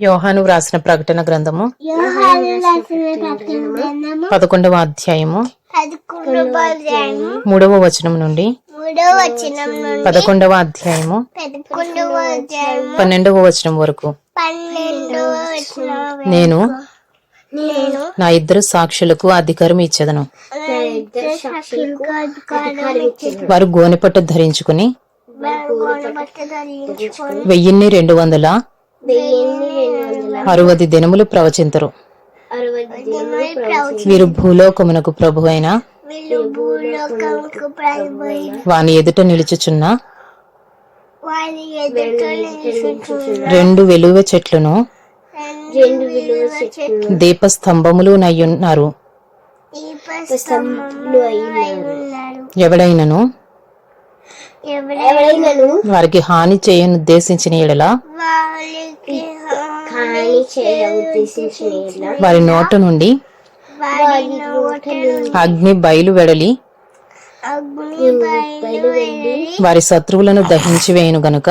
యోహాను వ్రాసిన ప్రకటన గ్రంథము 11వ అధ్యాయము 3వ వచనం నుండి 11వ అధ్యాయము 12వ వచనం వరకు. నేను నా ఇద్దరు సాక్షులకు అధికారం ఇచ్చేదను. వారు గోనెపట్టు ధరించుకుని 1260 దినములు ప్రవచింతురు. వీరు భూలోకమునకు ప్రభు అయిన వాని ఎదుట నిలుచుచున్న 2 వెలువ చెట్లును దీపస్తంభములు నయ్యున్నారు. ఎవడైనను వారికి హాని చేయనుద్దేశించిన ఎడల వారి నోట నుండి అగ్ని బయలు వెడలి వారి శత్రువులను దహించి వేయును గనుక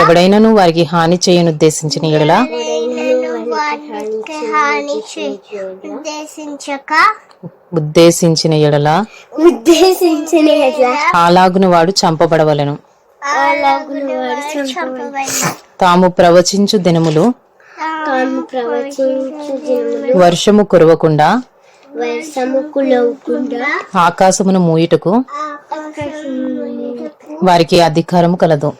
ఎవడైనను వారికి హాని చేయనుద్దేశించిన ఎడల ఉద్దేశించిన ఎడల అలాగున వాడు చంపబడవలెను. తాము ప్రవచించు దినములు వర్షము కురవకుండా ఆకాశమును మూయుటకు వారికి అధికారము కలదు.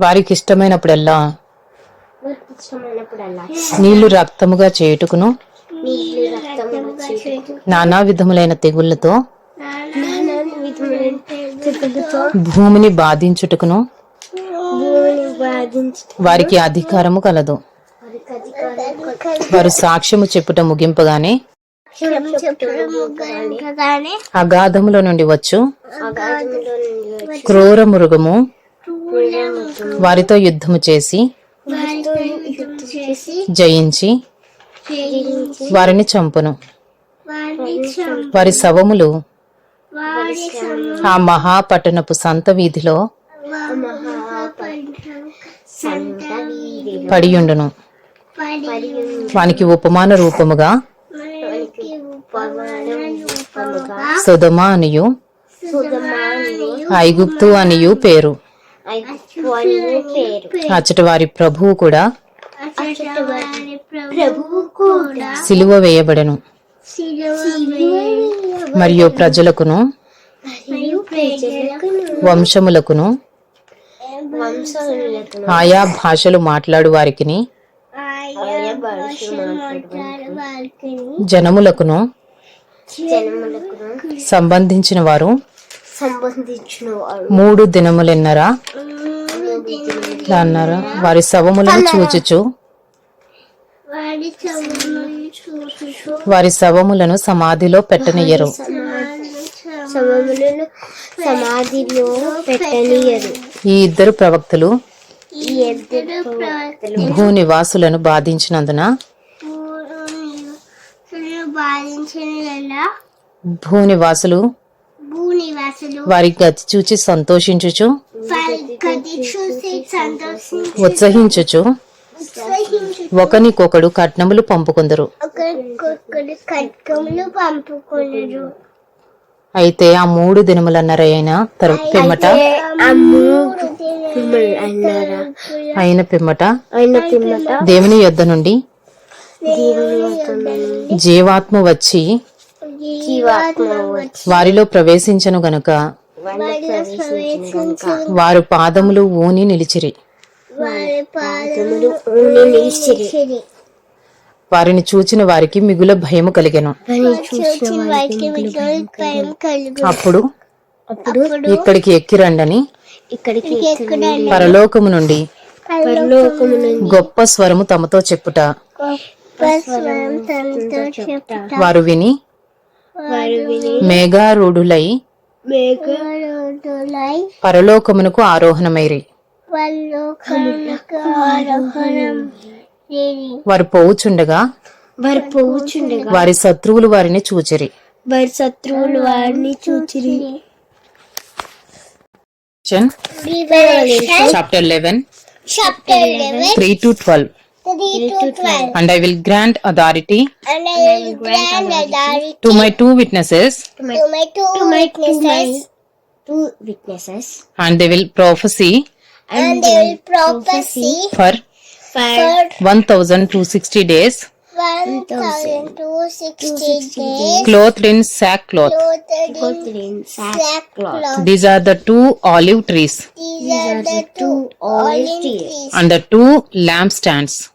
వారికి ఇష్టమైనప్పుడల్లా నీళ్లు రక్తముగా చేయుటకును నానా విధములైన తెగుళ్లతో భూమిని బాధించుటకును వారికి అధికారము కలదు. వారు సాక్ష్యము చెప్పుట ముగింపగానే అగాధములో నుండి వచ్చు క్రూర మృగము వారితో యుద్ధము చేసి జయించి వారిని చంపును. వారి శవములు ఆ మహాపట్టణపు సంత వీధిలో పడియుండును. వానికి ఉపమాన రూపముగా సొదొమ అనియు ఐగుప్తు అనియు పేరు. అచ్చట వారి ప్రభువు కూడా సిలువ వేయబడెను. మరియు ప్రజలకును వంశములకును ఆయా భాషలు మాట్లాడు వారికిని జనములకును సంబంధించిన వారు 3 దినములెన్నరా అన్నారా వారి శవములను చూచుచు వారి శవములను సమాధిలో పెట్టనియ్యరు. ఈ ఇద్దరు ప్రవక్తలు భూనివాసులను బాధించినందున భూనివాసులు వారి గతి చూచి సంతోషించుచు ఉత్సహించుచు ఒకనికొకడు కట్నములు పంపుకొందరు. అయితే ఆ 3 దినములన్నరైన పిమ్మట దేవుని యొద్ద నుండి జీవాత్మ వచ్చి వారిలో ప్రవేశించను గనుక వారు పాదములు ఊని నిలిచిరి. వారిని చూచిన వారికి మిగుల భయము కలిగెను. అప్పుడు ఇక్కడికి ఎక్కిరండని పరలోకము నుండి గొప్ప స్వరము తమతో చెప్పుట వారు విని మేఘారూఢులై పరలోకమునకు ఆరోహణమైరి. వారు పోవుచుండగా వారి శత్రువులు వారిని చూచిరి. Revelation chapter 11, 3 to 12. And I will grant authority to my two witnesses, and they will prophesy for 1260 days, clothed in sackcloth. These are the two olive trees and the two lampstands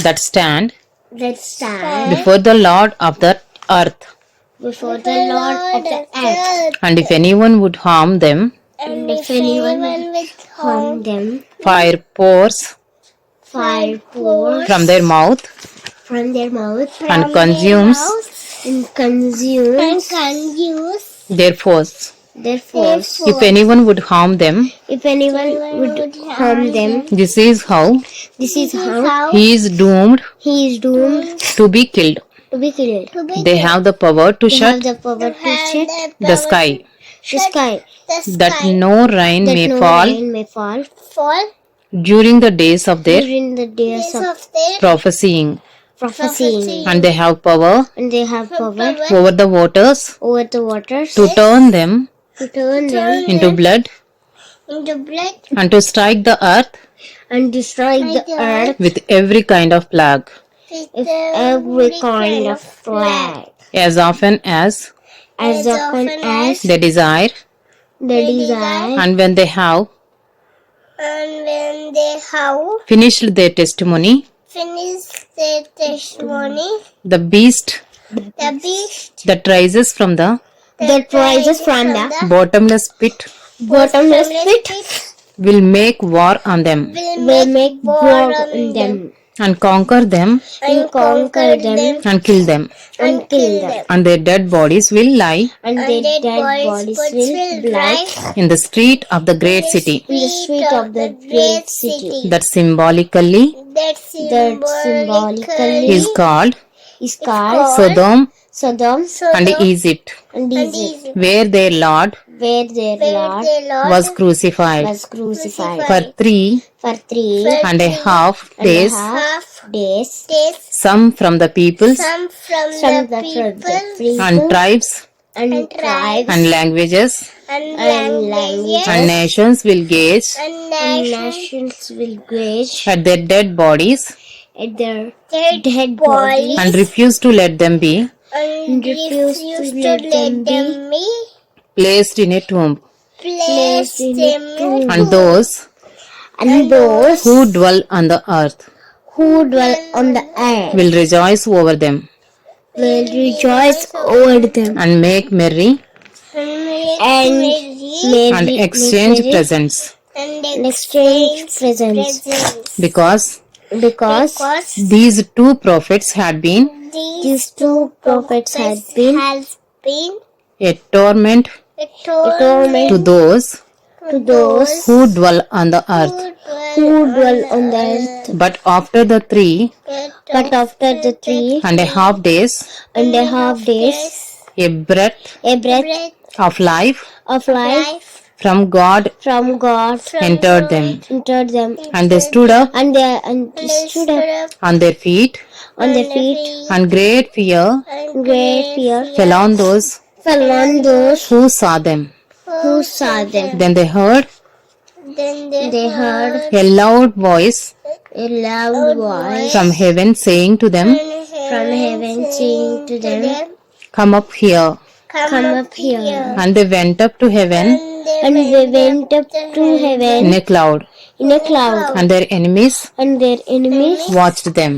that stand before the Lord of the earth. And if anyone would harm them, fire pours from their mouth and consumes their foes. If anyone would harm them, this is how he is doomed to be killed. They have the power to shut the sky, that no rain may fall during the days of their prophesying. And they have power over the waters to turn them into blood, and to strike the earth with every kind of plague, as often as they desire. And when they have finished their testimony, the beast that rises from the bottomless pit will make war on them and conquer them and kill them. And their dead bodies will lie in the street of the great city, that symbolically is called Sodom and Egypt, where their Lord was crucified for 3.5 days. Some from the peoples and tribes and languages and nations will gaze at their dead bodies and refuse to let them be placed in a tomb. And those who dwell on the earth will rejoice over them and make merry and exchange presents, because these two prophets had been a torment to those who dwell on the earth. But after the 3.5 days, a breath of life from God entered them, and they stood up on their feet, and great fear fell on those who saw them. Then they heard a loud voice from heaven saying to them, "Come up here." And they went up to heaven in a cloud, and their enemies watched them.